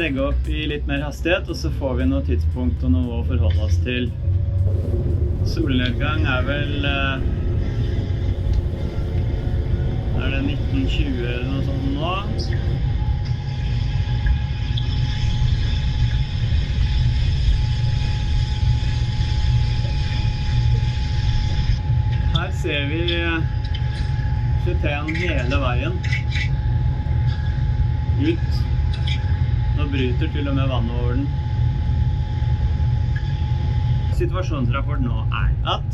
legge opp i litt mer hastighet, og så får vi noe tidspunkt og noe å forholde oss til. Solnedgang er vel... er det 1920 eller noe sånt nå? Her ser vi Châteauen hele veien ut. Nå bryter til og med vannet over den. Situasjonsrapport nå er at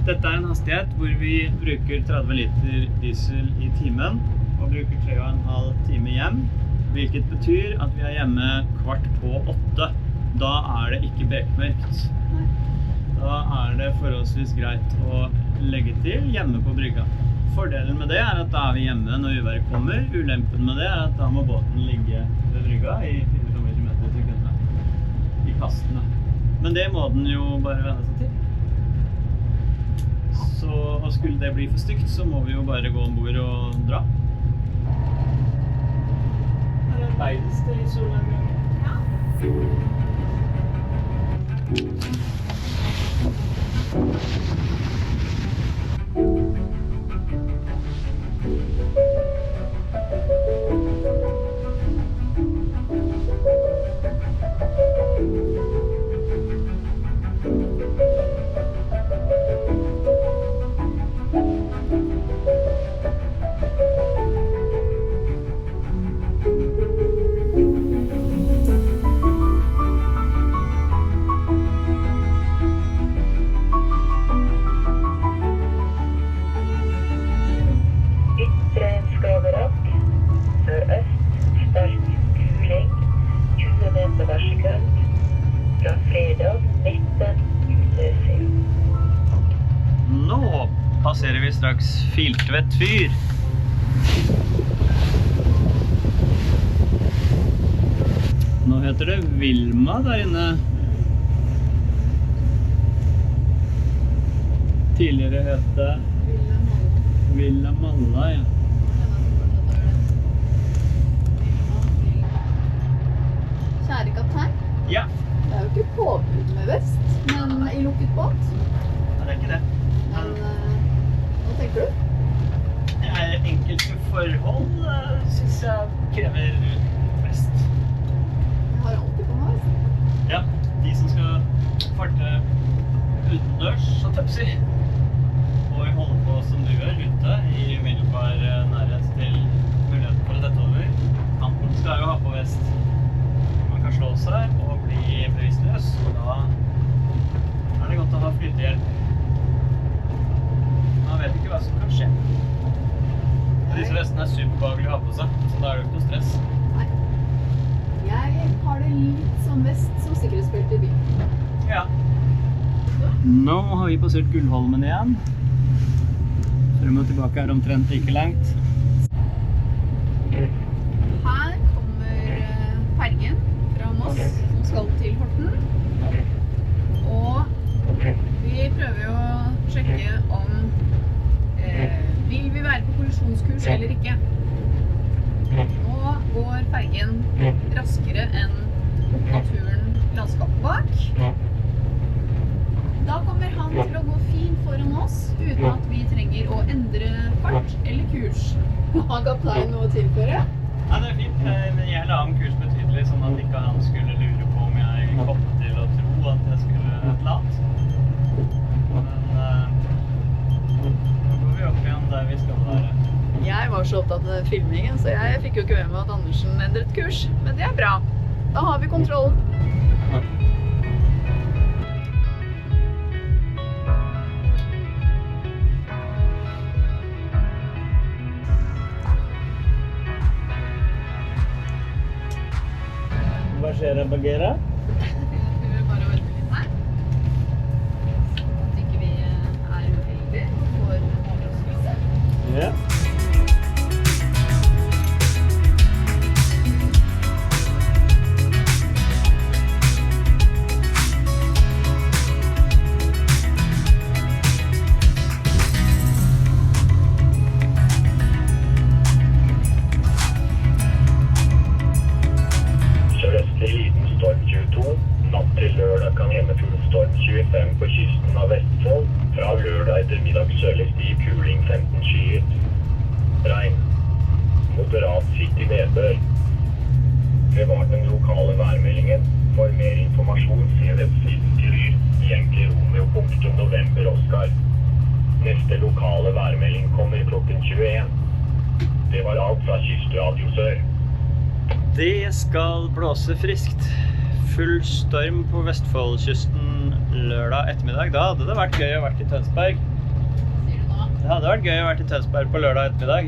dette er en hastighet hvor vi bruker 30 liter diesel i timen og bruker 3,5 time hjem, hvilket betyr at vi er hjemme 7:15. Da er det ikke bekmørkt. Da er det forholdsvis greit å legge til hjemme på brygga. Fordelen med det er at da er vi hjemme når uværet kommer. Ulempen med det er at da må båten ligge ved brygga i 4-5 km i sekundet i kastene. Men det må den jo bare vende seg til. Så og skulle det bli for stygt, så må vi jo bare gå ombord og dra. Er det arbeides det i solnedgang? Ja. Nå passerer vi straks Filtvet fyr. Nå heter det Vilma der inne. Tidligere het det Villa Malla, ja. Kjære kaptein. Ja. Det er jo ikke påbud med vest, men i lukket båt. Nei, det er ikke det. Men hva tenker du? Enkelte forhold synes jeg krever vest. Jeg har alltid på meg vest. Ja, de som skal farte utendørs og tøpsi, og holde på som du gjør ute i umiddelbar nærhet til muligheten for å dette over. Kanten skal jo ha på vest. Man kan slå seg og bli bevisstløs, og da er det godt å ha flytehjelp. Man vet ikke hva som kan skje. Disse vestene er superbehagelig å ha på seg, så da er det jo ikke noe stress. Nei. Jeg har det litt som vest som sikkerhetsbelte i bilen. Ja. Nå har vi passert Gullholmen igjen. Frem og tilbake er omtrent like langt. Her kommer fergen fra Moss som skal til Horten. Og vi prøver jo å sjekke om vil vi være på kollisjonskurs eller ikke. Nå går fergen raskere enn naturen landskapet bak. Da kommer han til å gå fint foran oss, uten at vi trenger å endre fart eller kurs. Har kapteinen noe å tilføre? Ja, det er fint. Jeg la om kurs betydelig, sånn at ikke han skulle lure på om jeg kom til å tro at jeg skulle et lat. Men nå går vi opp igjen der vi skal være. Jeg var så opptatt av filmingen, så jeg fikk jo ikke med meg at Andersen endret kurs. Men det er bra. Da har vi kontroll. Hva skjer her, Bagheera? Vi vil bare vente litt her. At ikke vi er uheldige for overraskelse. Ja. Sørøst kan hjemmefull storm 25 på kysten av Vestfold. Fra lørdag ettermiddag sørlig stiv kuling 15 skyer. Regn. Moderat sittig nedbør. Bevart den lokale værmeldingen. For mer informasjon se websiden til Yr. Yankee Romeo. November Oscar. Neste lokale værmelding kommer klokken 21. Det var alt fra Kystradio Sør. Det skal blåse friskt. Full storm på Vestfoldkysten lørdag ettermiddag. Da hadde det vært gøy å vært i Tønsberg. Sier du nå? Det hadde vært gøy å vært i Tønsberg på lørdag ettermiddag.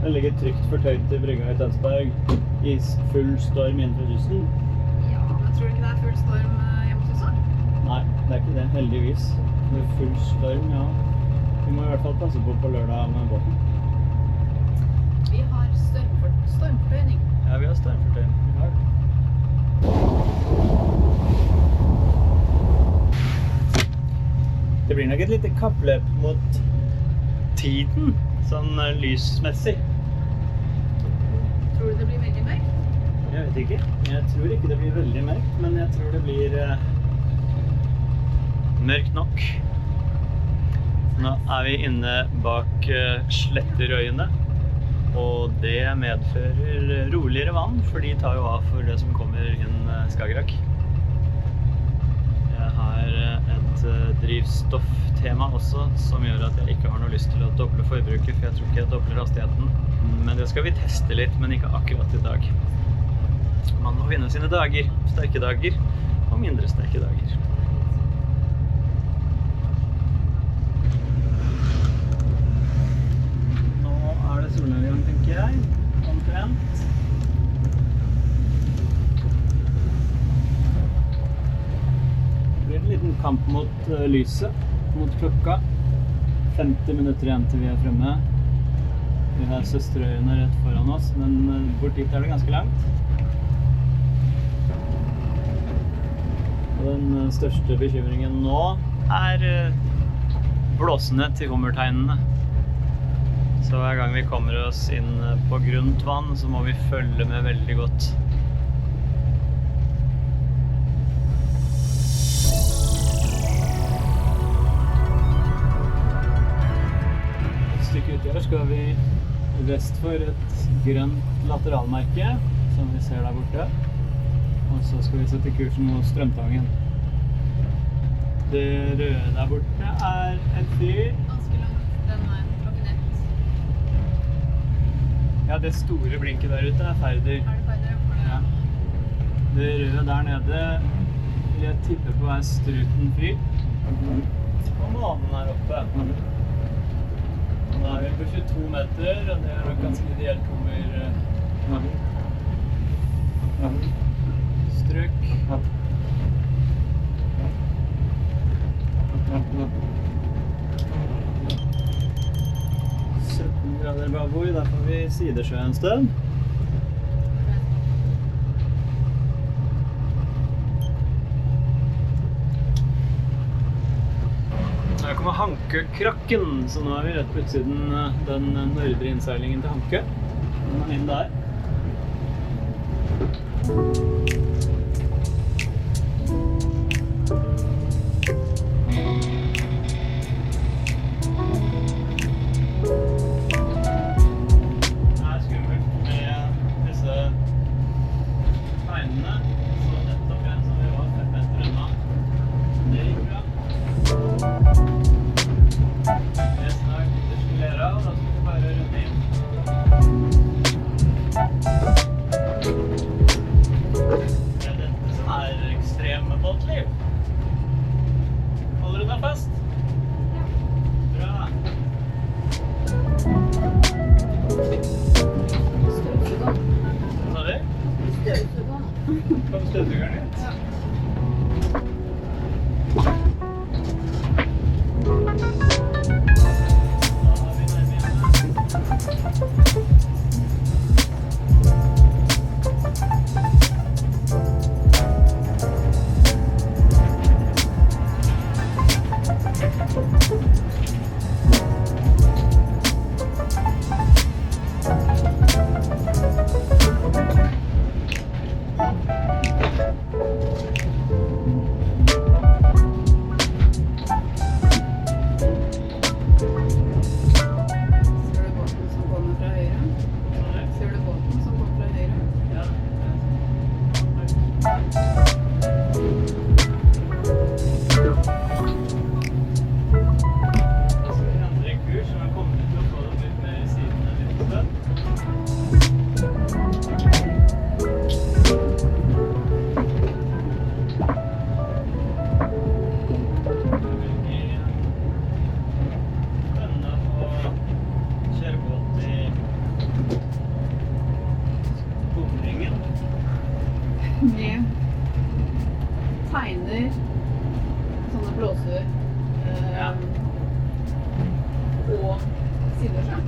Det ligger trygt fortøyd i brygga i Tønsberg. I full storm innenfor kysten. Ja, men tror du ikke det er full storm hjemme hos oss? Nei, det er ikke det, heldigvis. Med full storm, ja. Vi må i hvert fall passe på lørdag med båten. Vi har stormfortøyning. Ja, vi har stormfortøyning. Vi har det. Det blir nok et lite kappløp mot tiden, sånn lysmessig. Tror du det blir veldig mørkt? Jeg vet ikke. Jeg tror ikke det blir veldig mørkt, men jeg tror det blir mørkt nok. Nå er vi inne bak Sletterøyene, og det medfører roligere vann, for de tar jo av for det som kommer inn Skagerrak. Jeg har et drivstofftema også, som gjør at jeg ikke har noe lyst til å doble forbruket, for jeg tror ikke jeg dobler hastigheten. Men det skal vi teste litt, men ikke akkurat i dag. Man må finne sine dager, sterke dager og mindre sterke dager. Nå er det solnedgang, tenker jeg, omtrent. Det blir en liten kamp mot lyset, mot klokka. 50 minutter igjen til vi er fremme. Vi har Søsterøyene rett foran oss, men bort dit er det ganske langt. Og den største bekymringen nå er blåsene til hummerteinene. Så hver gang vi kommer oss inn på grunt vann, så må vi følge med veldig godt. Et stykke ut her skal vi vest for et grønt lateralmerke, som vi ser der borte. Og så skal vi sette kursen mot Strømtangen. Det røde der borte er en fyr. Ganske langt den veien klokken 1. Ja, det store blinket der ute er Færder. Er det Færder? Ja. Det røde der nede vil jeg tippe på er Struten fyr. Og månen er oppe. Nå er vi på 22 meter, og det er nok ganske ideelt hummer. Strøk. 17 grader babord, der får vi sidesjø en stund. Her kommer Hankøkrakken, så nå er vi rett på utsiden den nordre innseilingen til Hankø. Den er inn der. Kom støvsugeren ut. Ja. Da er vi nærme igjen. tegner sånne blåser og sideskjerm.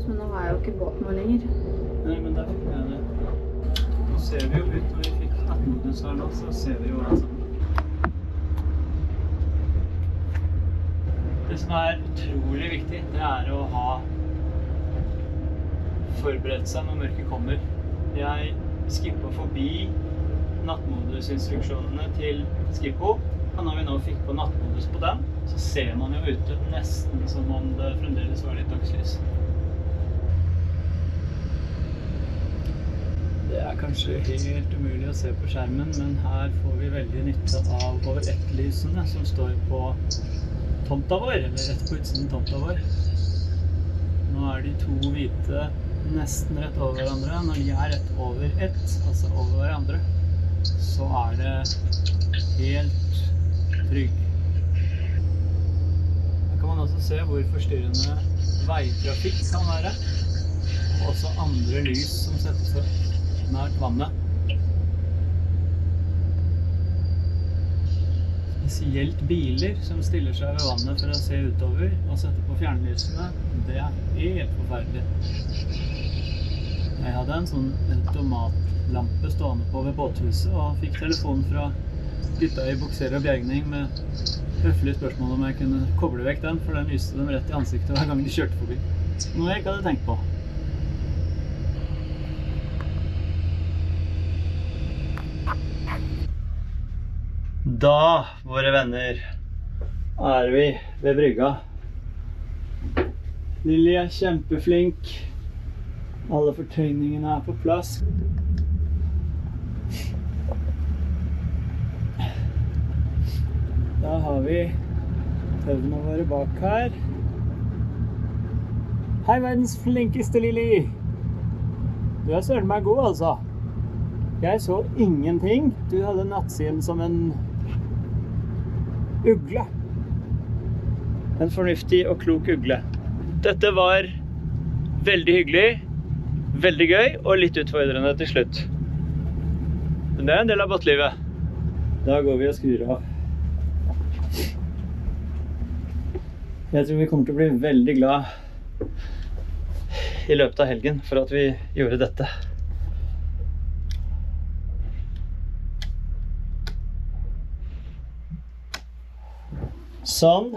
Men nå har jeg jo ikke båt nå lenger. Nei, men der fikk jeg det. Nå ser vi jo ut, når vi fikk nattmodus her nå, så ser vi jo altså. Det som utrolig viktig, det å ha forberedt seg når mørket kommer. Jeg skippet forbi nattmodusinstruksjonene til Skippo. Og når vi nå fikk på nattmodus på den, så ser man jo ute nesten som om det fremdeles var litt dagslys. Det kanskje helt umulig å se på skjermen, men her får vi veldig nytte av over ett-lysene som står på tomta vår, eller rett på utsiden tomta vår. Nå de to hvite nesten rett over hverandre. Når de rett over ett, altså over hverandre, så det helt trygg. Her kan man også se hvor forstyrrende veitrafikk kan være, og også andre lys som settes opp nært vannet. Spesielt biler som stiller seg ved vannet for å se utover og sette på fjernlysene, det helt forferdelig. Jeg hadde en sånn automatlampe stående på ved båthuset og fikk telefon fra gutta i bukser og bjergning med høflige spørsmål om jeg kunne koble vekk den, for den lyste dem rett i ansiktet hver gang de kjørte forbi. Noe jeg ikke hadde tenkt på. Da, våre venner, vi ved brygga. Lilly kjempeflink. Alle fortøyningene på plass. Da har vi tøvene våre bak her. Hei, verdens flinkeste Lilly! Du søren meg god, altså. Jeg så ingenting. Du hadde nattsyn som en ugle. En fornuftig og klok ugle. Dette var veldig hyggelig, veldig gøy og litt utfordrende til slutt. Men det en del av båtlivet. Da går vi og skrur av. Jeg tror vi kommer til å bli veldig glad i løpet av helgen for at vi gjorde dette. Sånn.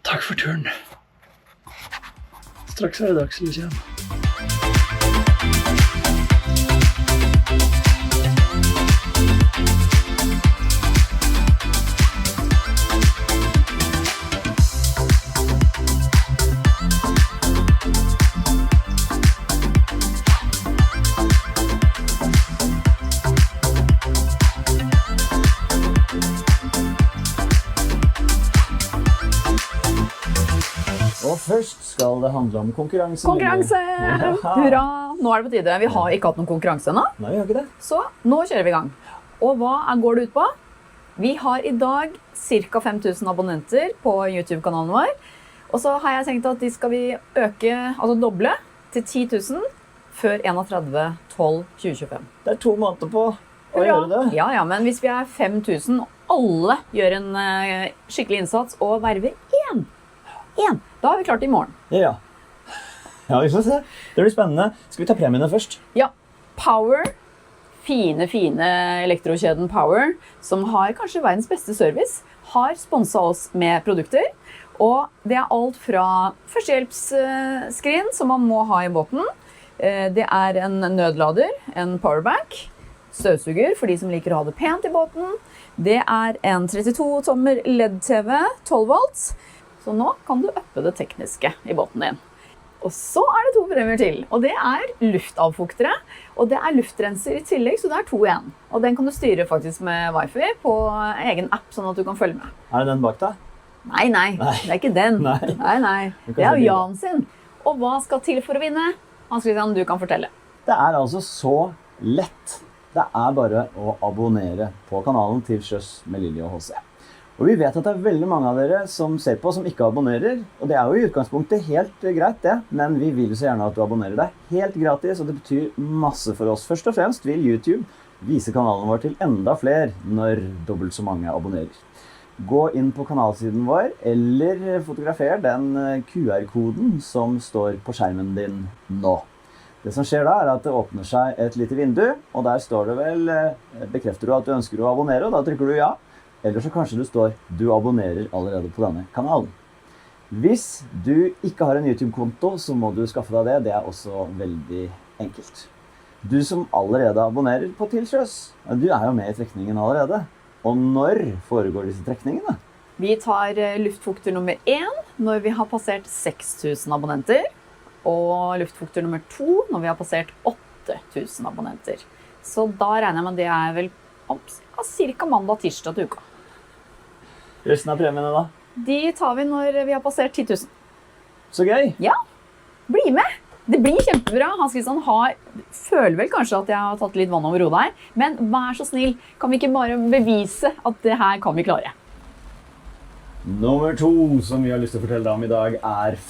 Takk for turen. Straks det dagslys igjen. Og først skal det handle om konkurranse. Konkurranse! Hurra! Nå det på tide. Vi har ikke hatt noen konkurranse ennå. Nei, vi har ikke det. Så nå kjører vi i gang. Og hva går det ut på? Vi har i dag ca. 5000 abonnenter på YouTube-kanalen vår. Og så har jeg tenkt at de skal vi øke, altså doble, til 10 000 før 31.12.2025. Det 2 måneder på å gjøre det. Ja, men hvis vi 5 000, og alle gjør en skikkelig innsats og verver én, da har vi klart det i morgen. Ja, vi får se. Det blir spennende. Skal vi ta premiene først? Ja, Power, fine elektrokjeden Power, som har kanskje verdens beste service, har sponset oss med produkter. Og det alt fra førstehjelpsskrin, som man må ha i båten. Det en nødlader, en powerbank, støvsuger for de som liker å ha det pent i båten. Det en 32-tommer LED-TV, 12 volts. Så nå kan du uppe det tekniske i båten din. Og så det 2 premier til, og det luftavfuktere, og det luftrenser i tillegg, så det 2 igjen. Og den kan du styre faktisk med wifi på egen app, sånn at du kan følge med. Det den bak deg? Nei, det ikke den. Nei. Det jo Jan sin. Og hva skal til for å vinne? Hans Christian, du kan fortelle. Det altså så lett. Det bare å abonnere på kanalen Til sjøs med Lilly og HC. Og vi vet at det veldig mange av dere som ser på som ikke abonnerer, og det jo i utgangspunktet helt greit det, men vi vil så gjerne at du abonnerer deg helt gratis, og det betyr masse for oss. Først og fremst vil YouTube vise kanalen vår til enda flere når dobbelt så mange abonnerer. Gå inn på kanalsiden vår, eller fotografer den QR-koden som står på skjermen din nå. Det som skjer da at det åpner seg et lite vindu, og der står det vel, bekrefter du at du ønsker å abonnere, og da trykker du ja. Eller så kanskje det står, du abonnerer allerede på denne kanalen. Hvis du ikke har en YouTube-konto, så må du skaffe deg det. Det også veldig enkelt. Du som allerede abonnerer på Til sjøs, du jo med i trekningen allerede. Og når foregår disse trekningene? Vi tar luftfukter nummer 1 når vi har passert 6 000 abonnenter. Og luftfukter nummer 2 når vi har passert 8 000 abonnenter. Så da regner jeg med det vel cirka mandag-tirsdag til uka. Resten av premiene da? De tar vi når vi har passert 10 000. Så gøy! Ja, bli med! Det blir kjempebra. Hans Christian føler vel kanskje at jeg har tatt litt vann over hodet her, men vær så snill, kan vi ikke bare bevise at det her kan vi klare? Nummer 2 som vi har lyst til å fortelle deg om i dag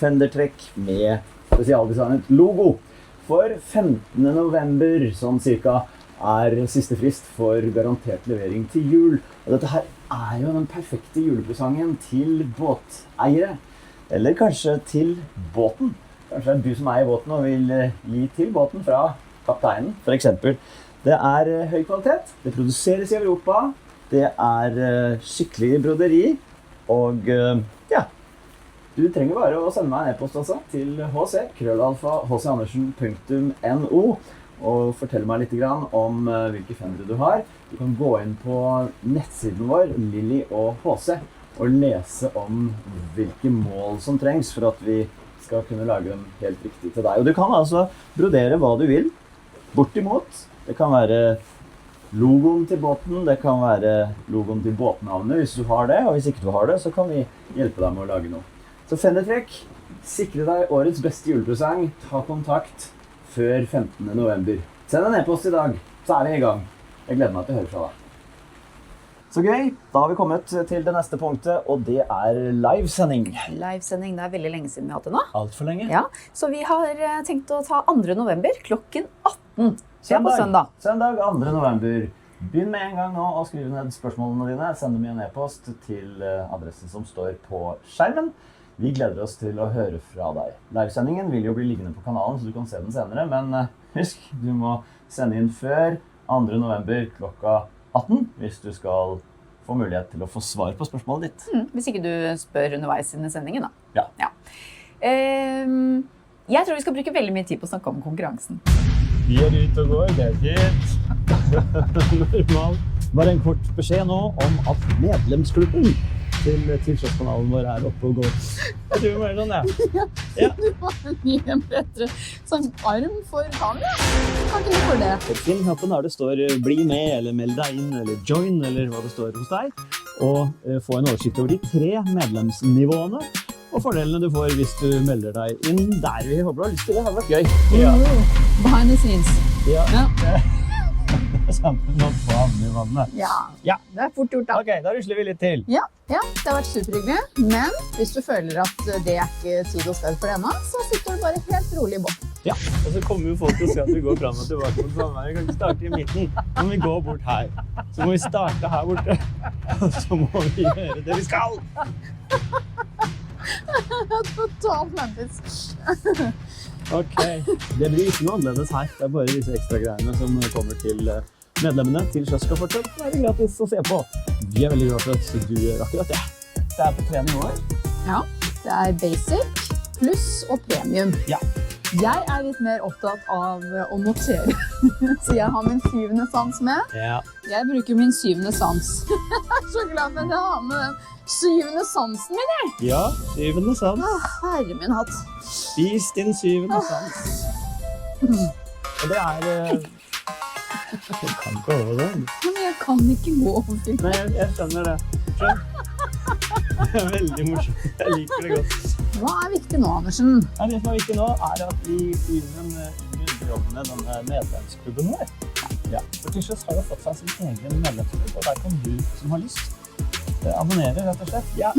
Fender-trekk med spesialdesignet logo. For 15. november, sånn cirka, siste frist for garantert levering til jul. Og dette her jo den perfekte julepresangen til båteiere. Eller kanskje til båten. Kanskje det du som i båten og vil gi til båten fra kapteinen, for eksempel. Det høy kvalitet, det produseres i Europa, det skikkelig broderi, og ja, du trenger bare å sende meg en e-post også til hc@hcandersen.no og fortelle meg litt om hvilke fendere du har. Du kan gå inn på nettsiden vår, Lilly og HC, og lese om hvilke mål som trengs for at vi skal kunne lage dem helt riktig til deg. Og du kan altså brodere hva du vil, bortimot. Det kan være logoen til båten, det kan være logoen til båtnavnet hvis du har det, og hvis ikke du har det, så kan vi hjelpe deg med å lage noe. Så Fender-trekk, sikre deg årets beste julepresang, ta kontakt før 15. november. Send en e-post i dag, så vi i gang. Jeg gleder meg til å høre fra deg. Så gøy, da har vi kommet til det neste punktet, og det livesending. Livesending, det veldig lenge siden vi har hatt det nå. Alt for lenge. Ja, så vi har tenkt å ta 2. november klokken 18. Det på søndag. Søndag 2. november. Begynn med en gang nå å skrive ned spørsmålene dine. Send dem i en e-post til adressen som står på skjermen. Vi gleder oss til å høre fra deg. Livesendingen vil jo bli liggende på kanalen, så du kan se den senere, men husk, du må sende inn før 2. november klokka 18, hvis du skal få mulighet til å få svar på spørsmålet ditt. Hvis ikke du spør underveis i sendingen da. Ja. Jeg tror vi skal bruke veldig mye tid på å snakke om konkurransen. Vi ute og går, det fint. Normalt. Bare en kort beskjed nå om at medlemsklubben til sjøskanalen vår oppe og går. Jeg tror det sånn, ja. Du har en mye bedre sånn arm for kamera. Kan ikke du for det? Finn knappen der det står bli med, eller meld deg inn, eller join, eller hva det står hos deg. Og få en oversikt over de 3 medlemsnivåene. Og fordelene du får hvis du melder deg inn der. Vi håper du har lyst til det. Det har vært gøy. Behind the scenes. Ja. Sammen nå på havnevannet. Ja, Ja. det er fort gjort da. Ok, da rusler vi litt til. Ja, det har vært superhyggelig, men hvis du føler at det er ikke tid og sted for det ennå, så sitter du bare helt rolig i båten. Ja, og så kommer jo folk til å se at vi går frem og tilbake mot vannveien. Vi kan ikke starte i midten, så må vi gå bort her. Så må vi starte her borte, og så må vi gjøre det vi skal. Totalt menneske. Ok, det blir ikke noe annerledes her. Det er bare disse ekstra greiene som kommer til medlemmene til Sjøs skal fortsatt være gratis å se på. Vi er veldig glad for at du gjør akkurat det. Det er på 3 nivåer. Ja, det er basic, pluss og premium. Ja. Jeg er litt mer opptatt av å notere, så jeg har min 7. sans med. Ja. Jeg bruker min 7. sans. Jeg er så glad for at jeg har med den 7. sansen min, jeg. Ja, 7. sans. Herre min hatt. Spis din 7. sans. Og det er... Jeg kan ikke over det. Men jeg kan ikke gå over til. Nei, jeg skjønner det. Det er veldig morsomt. Jeg liker det godt. Hva er viktig nå, Andersen? Nei, det som er viktig nå er at vi underjobbene denne medlemsklubben vår. Ja, for Tishus har jo fått seg sin egen medlemsklubb, og der kan du som har lyst abonnere, rett og slett. Ja,